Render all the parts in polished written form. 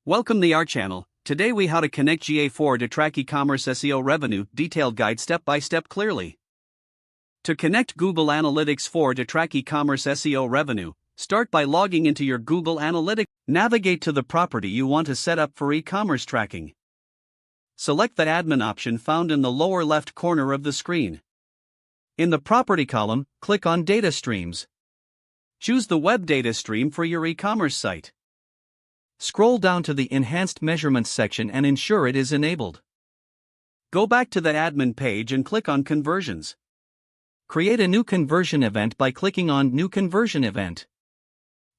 Welcome to our channel. Today we how to connect GA4 to track e-commerce SEO revenue, detailed guide step by step clearly. To connect Google Analytics 4 to track e-commerce SEO revenue, start by logging into your Google Analytics. Navigate to the property you want to set up for e-commerce tracking. Select the admin option found in the lower left corner of the screen. In the property column, click on Data Streams. Choose the web data stream for your e-commerce site. Scroll down to the Enhanced Measurements section and ensure it is enabled. Go back to the admin page and click on Conversions. Create a new conversion event by clicking on New Conversion Event.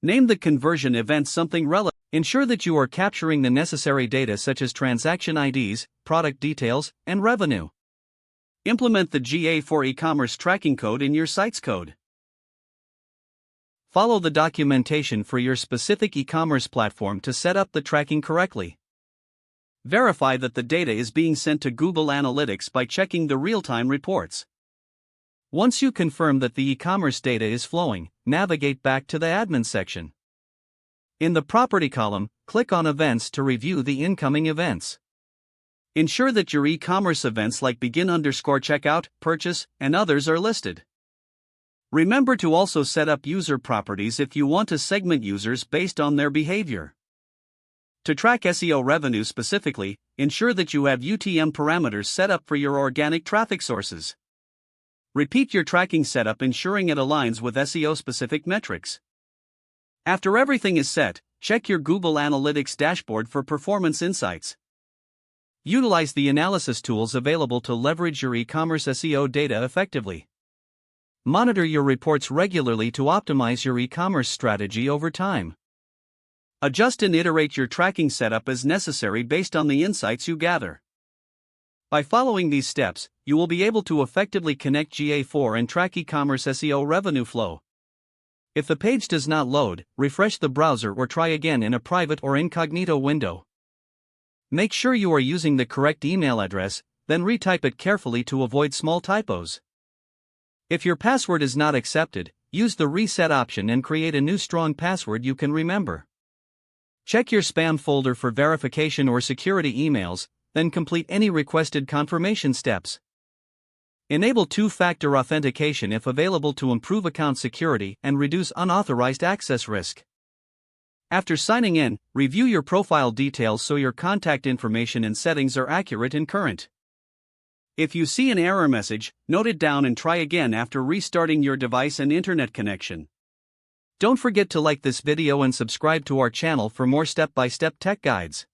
Name the conversion event something relevant. Ensure that you are capturing the necessary data such as transaction IDs, product details, and revenue. Implement the GA4 e-commerce tracking code in your site's code. Follow the documentation for your specific e-commerce platform to set up the tracking correctly. Verify that the data is being sent to Google Analytics by checking the real-time reports. Once you confirm that the e-commerce data is flowing, navigate back to the admin section. In the property column, click on Events to review the incoming events. Ensure that your e-commerce events like begin_checkout, purchase, and others are listed. Remember to also set up user properties if you want to segment users based on their behavior. To track SEO revenue specifically, ensure that you have UTM parameters set up for your organic traffic sources. Repeat your tracking setup ensuring it aligns with SEO-specific metrics. After everything is set, check your Google Analytics dashboard for performance insights. Utilize the analysis tools available to leverage your e-commerce SEO data effectively. Monitor your reports regularly to optimize your e-commerce strategy over time. Adjust and iterate your tracking setup as necessary based on the insights you gather. By following these steps, you will be able to effectively connect GA4 and track e-commerce SEO revenue flow. If the page does not load, refresh the browser or try again in a private or incognito window. Make sure you are using the correct email address, then retype it carefully to avoid small typos. If your password is not accepted, use the reset option and create a new strong password you can remember. Check your spam folder for verification or security emails, then complete any requested confirmation steps. Enable two-factor authentication if available to improve account security and reduce unauthorized access risk. After signing in, review your profile details so your contact information and settings are accurate and current. If you see an error message, note it down and try again after restarting your device and internet connection. Don't forget to like this video and subscribe to our channel for more step-by-step tech guides.